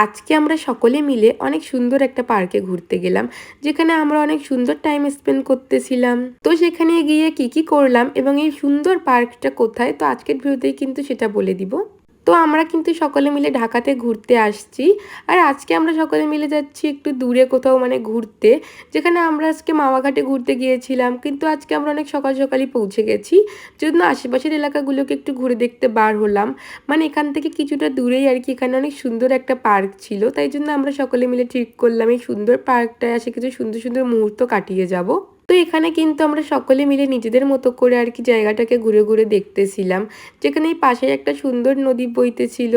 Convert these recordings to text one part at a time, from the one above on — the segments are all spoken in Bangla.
আজকে আমরা সকলে মিলে অনেক সুন্দর একটা পার্কে ঘুরতে গেলাম, যেখানে আমরা অনেক সুন্দর টাইম স্পেন্ড করতেছিলাম। তো সেখানে গিয়ে কি কি করলাম এবং এই সুন্দর পার্কটা কোথায়, তো আজকের ভিডিওতেই কিন্তু সেটা বলে দিব। তো আমরা কিন্তু সকলে মিলে ঢাকাতে ঘুরতে আসছি, আর আজকে আমরা সকলে মিলে যাচ্ছি একটু দূরে কোথাও মানে ঘুরতে, যেখানে আমরা আজকে মাওয়াঘাটে ঘুরতে গিয়েছিলাম, কিন্তু আজকে আমরা অনেক সকাল সকালই পৌঁছে গেছি, জন্য আশেপাশের এলাকাগুলোকে একটু ঘুরে দেখতে বার হলাম। মানে এখান থেকে কিছুটা দূরেই আর কি, এখানে অনেক সুন্দর একটা পার্ক ছিল, তাই জন্য আমরা সকলে মিলে ঠিক করলাম এই সুন্দর পার্কটায় এসে কিছু সুন্দর সুন্দর মুহূর্ত কাটিয়ে যাব। তো এখানে কিন্তু আমরা সকলে মিলে নিজেদের মতো করে আর কি জায়গাটাকে ঘুরে ঘুরে দেখতেছিলাম, যেখানে এই পাশে একটা সুন্দর নদী বইতেছিল।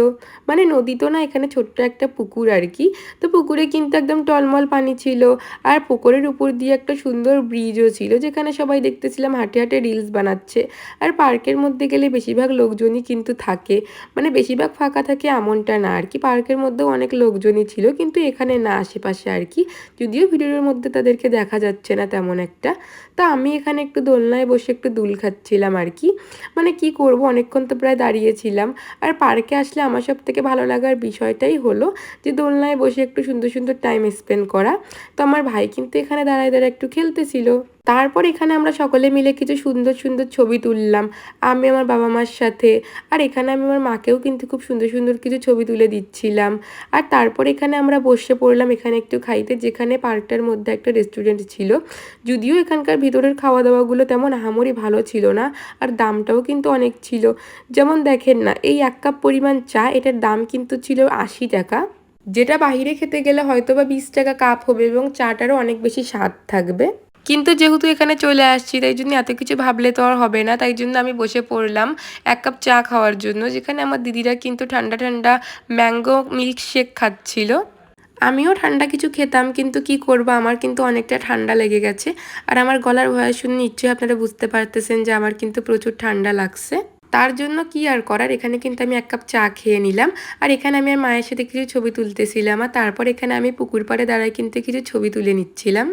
মানে নদী তো না, এখানে ছোট্ট একটা পুকুর আর কি। তো পুকুরে কিন্তু একদম টলমল পানি ছিল, আর পুকুরের উপর দিয়ে একটা সুন্দর ব্রিজও ছিল, যেখানে সবাই দেখতেছিলাম হাঁটে হাঁটে রিলস বানাচ্ছে। আর পার্কের মধ্যে গেলে বেশিরভাগ লোকজনই কিন্তু থাকে, মানে বেশিরভাগ ফাঁকা থাকে এমনটা না আর কি, পার্কের মধ্যেও অনেক লোকজনই ছিল, কিন্তু এখানে না আশেপাশে আর কি, যদিও ভিডিওর মধ্যে তাদেরকে দেখা যাচ্ছে না তেমন একটা। তা আমি এখানে একটু দোলনায় বসে একটু দুল খাচ্ছিলাম আর কি। মানে কি করব, অনেকক্ষণ তো প্রায় দাঁড়িয়েছিলাম। আর পার্কে আসলে আমার সব থেকে ভালো লাগার বিষয়টাই হলো যে দোলনায় বসে একটু সুন্দর সুন্দর টাইম স্পেন্ড করা। তো আমার ভাই কিন্তু এখানে দাঁড়ায় দাঁড়ায় একটু খেলতেছিল। তারপর এখানে আমরা সকলে মিলে কিছু সুন্দর সুন্দর ছবি তুললাম, আমি আমার বাবা মার সাথে। আর এখানে আমি আমার মাকেও কিন্তু খুব সুন্দর সুন্দর কিছু ছবি তুলে দিচ্ছিলাম। আর তারপর এখানে আমরা বসে পড়লাম এখানে একটু খাইতে, যেখানে পার্কটার মধ্যে একটা রেস্টুরেন্ট ছিল। যদিও এখানকার ভিতরের খাওয়া দাওয়াগুলো তেমন আহামরি ভালো ছিল না, আর দামটাও কিন্তু অনেক ছিল। যেমন দেখেন না, এই 1 কাপ পরিমাণ চা, এটার দাম কিন্তু ছিল 80 টাকা, যেটা বাহিরে খেতে গেলে হয়তো বা 20 টাকা কাপ হবে এবং চাটারও অনেক বেশি স্বাদ থাকবে। কিন্তু যেহেতু এখানে চলে আসছি, তাই জন্য এত কিছু ভাবলে তো আর হবে না, তাই জন্য আমি বসে পড়লাম 1 কাপ চা খাওয়ার জন্য, যেখানে আমার দিদিরা কিন্তু ঠান্ডা ঠান্ডা ম্যাঙ্গো মিল্কশেক খাচ্ছিল। আমিও ঠান্ডা কিছু খেতাম, কিন্তু কি করব, আমার কিন্তু অনেকটা ঠান্ডা লেগে গেছে। আর আমার গলার ভয়েস শুনে নিশ্চয়ই আপনারা বুঝতে পারতেছেন যে আমার কিন্তু প্রচুর ঠান্ডা লাগছে। তার জন্য কি আর করার, এখানে কিন্তু আমি 1 কাপ চা খেয়ে নিলাম। আর এখানে আমি আর মায়ের সাথে কিছু ছবি তুলতেছিলাম, আর তারপর এখানে আমি পুকুর পাড়ে দাঁড়ায় কিন্তু কিছু ছবি তুলে নিচ্ছিলাম।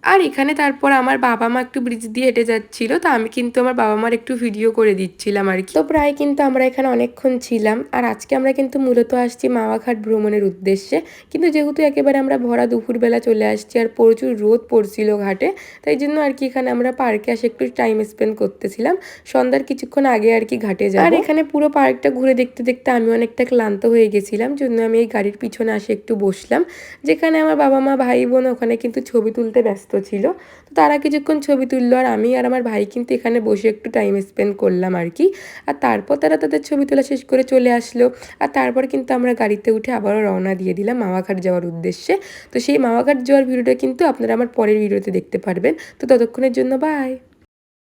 আর এখানে তারপর আমার বাবা মা একটু ব্রিজ দিয়ে হেঁটে যাচ্ছিল, তো আমি কিন্তু আমার বাবা মার একটু ভিডিও করে দিচ্ছিলাম আর কি। তো প্রায় কিন্তু আমরা এখানে অনেকক্ষণ ছিলাম। আর আজকে আমরা কিন্তু মূলত আসছি মাওয়াঘাট ভ্রমণের উদ্দেশ্যে, কিন্তু যেহেতু একেবারে আমরা ভরা দুপুরবেলা চলে আসছি আর প্রচুর রোদ পড়ছিল ঘাটে, তাই জন্য আর কি এখানে আমরা পার্কে আসে একটু টাইম স্পেন্ড করতেছিলাম। সন্ধ্যার কিছুক্ষণ আগে আর কি ঘাটে যাব। আর এখানে পুরো পার্কটা ঘুরে দেখতে দেখতে আমি অনেকটা ক্লান্ত হয়ে গেছিলাম, জন্য আমি এই গাড়ির পিছনে আসে একটু বসলাম, যেখানে আমার বাবা মা ভাই বোন ওখানে কিন্তু ছবি তুলতে ব্যস্ত ছিল। তো তারা কিছুক্ষণ ছবি তুললো, আর আমি আর আমার ভাই কিন্তু এখানে বসে একটু টাইম স্পেন্ড করলাম আর কি। আর তারপর তারা তাদের ছবি তোলা শেষ করে চলে আসলো। আর তারপর কিন্তু আমরা গাড়িতে উঠে আবারও রওনা দিয়ে দিলাম মাওয়াঘাট যাওয়ার উদ্দেশ্যে। তো সেই মাওয়াঘাট যাওয়ার ভিডিওটা কিন্তু আপনারা আমার পরের ভিডিওতে দেখতে পারবেন। তো ততক্ষণের জন্য বাই।